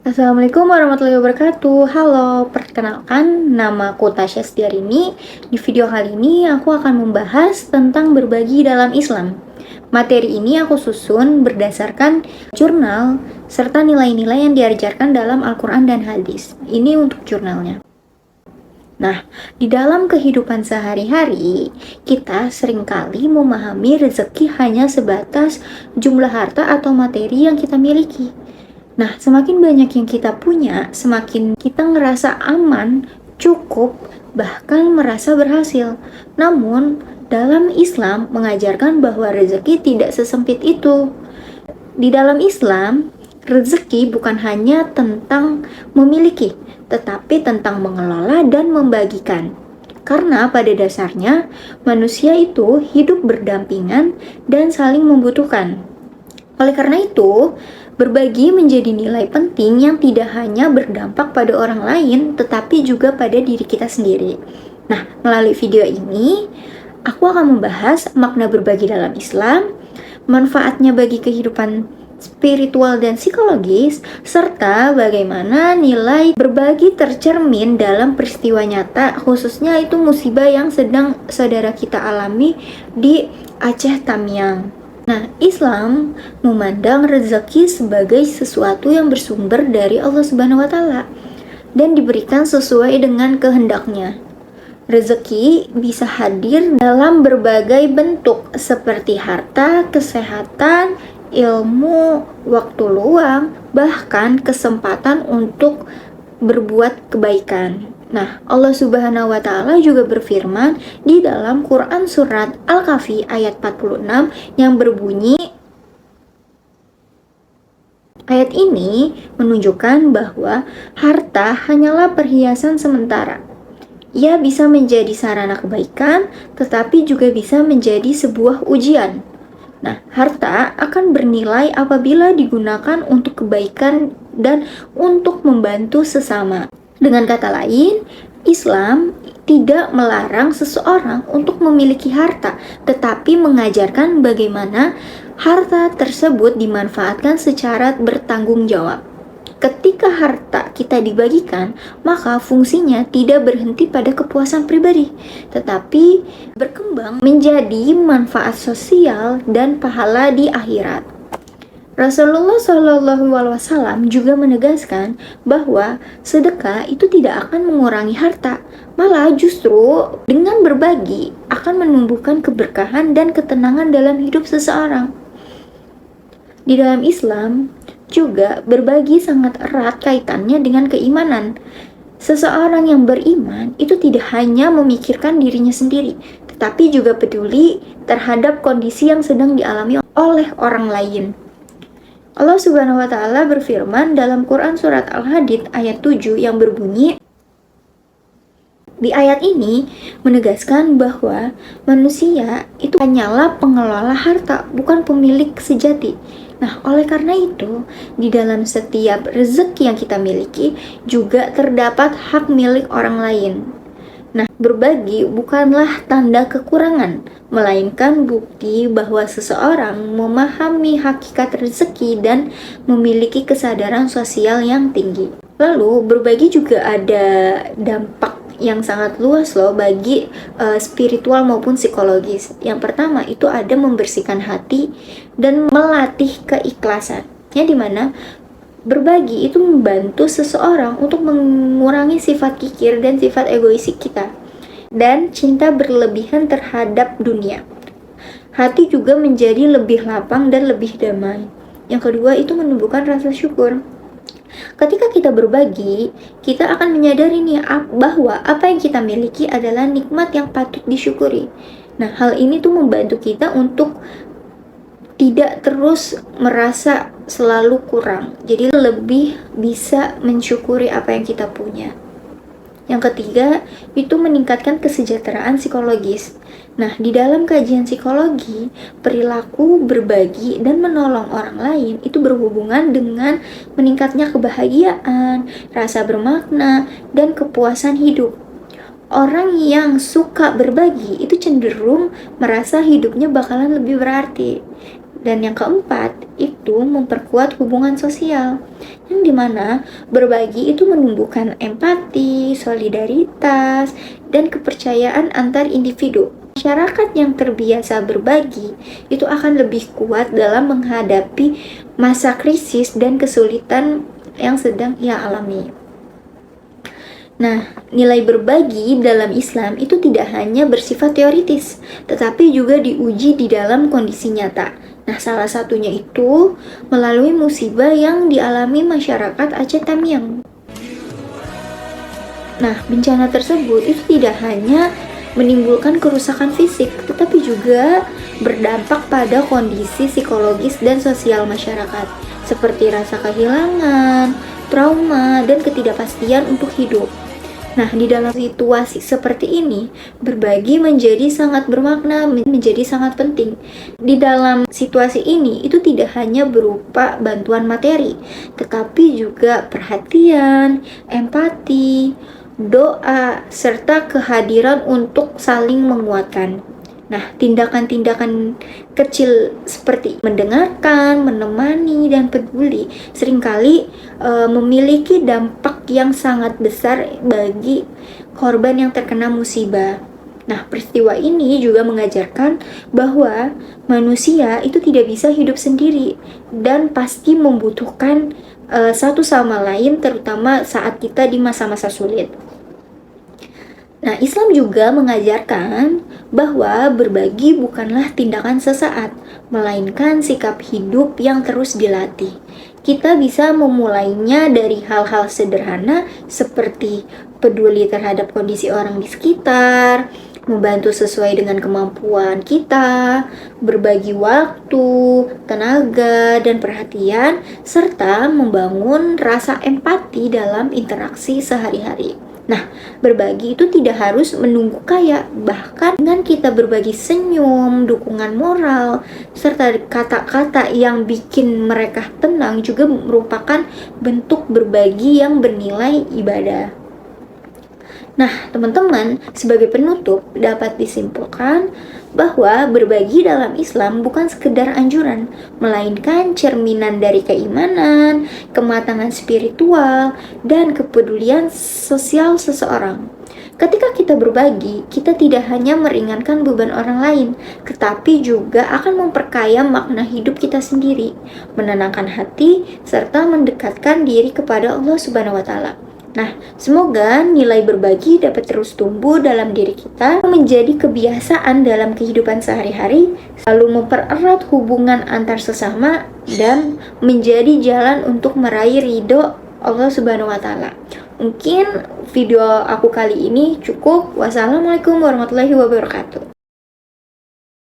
Assalamualaikum warahmatullahi wabarakatuh. Halo, perkenalkan namaku Tasya Setiarini. Di video kali ini aku akan membahas tentang berbagi dalam Islam. Materi ini aku susun berdasarkan jurnal serta nilai-nilai yang diajarkan dalam Al-Quran dan hadis. Ini untuk jurnalnya. Nah, di dalam kehidupan sehari-hari, kita seringkali memahami rezeki hanya sebatas jumlah harta atau materi yang kita miliki. Nah, semakin banyak yang kita punya, semakin kita ngerasa aman, cukup, bahkan merasa berhasil. Namun, dalam Islam mengajarkan bahwa rezeki tidak sesempit itu. Di dalam Islam, rezeki bukan hanya tentang memiliki, tetapi tentang mengelola dan membagikan. Karena pada dasarnya, manusia itu hidup berdampingan dan saling membutuhkan. Oleh karena itu, berbagi menjadi nilai penting yang tidak hanya berdampak pada orang lain, tetapi juga pada diri kita sendiri. Nah, melalui video ini, aku akan membahas makna berbagi dalam Islam, manfaatnya bagi kehidupan spiritual dan psikologis, serta bagaimana nilai berbagi tercermin dalam peristiwa nyata, khususnya itu musibah yang sedang saudara kita alami di Aceh Tamiang. Nah, Islam memandang rezeki sebagai sesuatu yang bersumber dari Allah Subhanahu wa Ta'ala dan diberikan sesuai dengan kehendaknya. Rezeki bisa hadir dalam berbagai bentuk seperti harta, kesehatan, ilmu, waktu luang, bahkan kesempatan untuk berbuat kebaikan. Nah, Allah Subhanahu wa Ta'ala juga berfirman di dalam Quran surat Al-Kahfi ayat 46 yang berbunyi, ayat ini menunjukkan bahwa harta hanyalah perhiasan sementara. Ia bisa menjadi sarana kebaikan, tetapi juga bisa menjadi sebuah ujian. Nah, harta akan bernilai apabila digunakan untuk kebaikan dan untuk membantu sesama. Dengan kata lain, Islam tidak melarang seseorang untuk memiliki harta, tetapi mengajarkan bagaimana harta tersebut dimanfaatkan secara bertanggung jawab. Ketika harta kita dibagikan, maka fungsinya tidak berhenti pada kepuasan pribadi, tetapi berkembang menjadi manfaat sosial dan pahala di akhirat. Rasulullah SAW juga menegaskan bahwa sedekah itu tidak akan mengurangi harta, malah justru dengan berbagi akan menumbuhkan keberkahan dan ketenangan dalam hidup seseorang. Di dalam Islam juga berbagi sangat erat kaitannya dengan keimanan. Seseorang yang beriman itu tidak hanya memikirkan dirinya sendiri, tetapi juga peduli terhadap kondisi yang sedang dialami oleh orang lain. Allah Subhanahu wa Ta'ala berfirman dalam Quran surat Al-Hadid ayat 7 yang berbunyi, di ayat ini menegaskan bahwa manusia itu hanyalah pengelola harta, bukan pemilik sejati. Nah, oleh karena itu, di dalam setiap rezeki yang kita miliki juga terdapat hak milik orang lain. Nah, berbagi bukanlah tanda kekurangan, melainkan bukti bahwa seseorang memahami hakikat rezeki dan memiliki kesadaran sosial yang tinggi. Lalu, berbagi juga ada dampak yang sangat luas loh bagi spiritual maupun psikologis. Yang pertama itu ada membersihkan hati dan melatih keikhlasan. Yang dimana berbagi itu membantu seseorang untuk mengurangi sifat kikir dan sifat egois kita dan cinta berlebihan terhadap dunia. Hati juga menjadi lebih lapang dan lebih damai. Yang kedua itu menumbuhkan rasa syukur. Ketika kita berbagi, kita akan menyadari nih bahwa apa yang kita miliki adalah nikmat yang patut disyukuri. Nah, hal ini tuh membantu kita untuk tidak terus merasa selalu kurang. Jadi lebih bisa mensyukuri apa yang kita punya. Yang ketiga, itu meningkatkan kesejahteraan psikologis. Nah, di dalam kajian psikologi, perilaku berbagi dan menolong orang lain itu berhubungan dengan meningkatnya kebahagiaan, rasa bermakna, dan kepuasan hidup. Orang yang suka berbagi itu cenderung merasa hidupnya bakalan lebih berarti. Dan yang keempat, itu memperkuat hubungan sosial, yang dimana berbagi itu menumbuhkan empati, solidaritas, dan kepercayaan antar individu. Masyarakat yang terbiasa berbagi itu akan lebih kuat dalam menghadapi masa krisis dan kesulitan yang sedang ia alami. Nah, nilai berbagi dalam Islam itu tidak hanya bersifat teoritis, tetapi juga diuji di dalam kondisi nyata. Nah, salah satunya itu melalui musibah yang dialami masyarakat Aceh Tamiang. Nah, bencana tersebut itu tidak hanya menimbulkan kerusakan fisik, tetapi juga berdampak pada kondisi psikologis dan sosial masyarakat, seperti rasa kehilangan, trauma, dan ketidakpastian untuk hidup. Nah, di dalam situasi seperti ini, berbagi menjadi sangat bermakna, menjadi sangat penting. Di dalam situasi ini, itu tidak hanya berupa bantuan materi, tetapi juga perhatian, empati, doa, serta kehadiran untuk saling menguatkan. Nah, tindakan-tindakan kecil seperti mendengarkan, menemani, dan peduli seringkali memiliki dampak yang sangat besar bagi korban yang terkena musibah. Nah, peristiwa ini juga mengajarkan bahwa manusia itu tidak bisa hidup sendiri dan pasti membutuhkan satu sama lain, terutama saat kita di masa-masa sulit. Nah, Islam juga mengajarkan bahwa berbagi bukanlah tindakan sesaat, melainkan sikap hidup yang terus dilatih. Kita bisa memulainya dari hal-hal sederhana seperti peduli terhadap kondisi orang di sekitar, membantu sesuai dengan kemampuan kita, berbagi waktu, tenaga, dan perhatian, serta membangun rasa empati dalam interaksi sehari-hari. Nah, berbagi itu tidak harus menunggu kaya, bahkan dengan kita berbagi senyum, dukungan moral, serta kata-kata yang bikin mereka tenang juga merupakan bentuk berbagi yang bernilai ibadah. Nah, teman-teman, sebagai penutup dapat disimpulkan bahwa berbagi dalam Islam bukan sekedar anjuran, melainkan cerminan dari keimanan, kematangan spiritual, dan kepedulian sosial seseorang. Ketika kita berbagi, kita tidak hanya meringankan beban orang lain, tetapi juga akan memperkaya makna hidup kita sendiri, menenangkan hati, serta mendekatkan diri kepada Allah Subhanahu wa Ta'ala. Nah, semoga nilai berbagi dapat terus tumbuh dalam diri kita, menjadi kebiasaan dalam kehidupan sehari-hari, selalu mempererat hubungan antar sesama, dan menjadi jalan untuk meraih ridho Allah Subhanahu wa Ta'ala. Mungkin video aku kali ini cukup. Wassalamualaikum warahmatullahi wabarakatuh.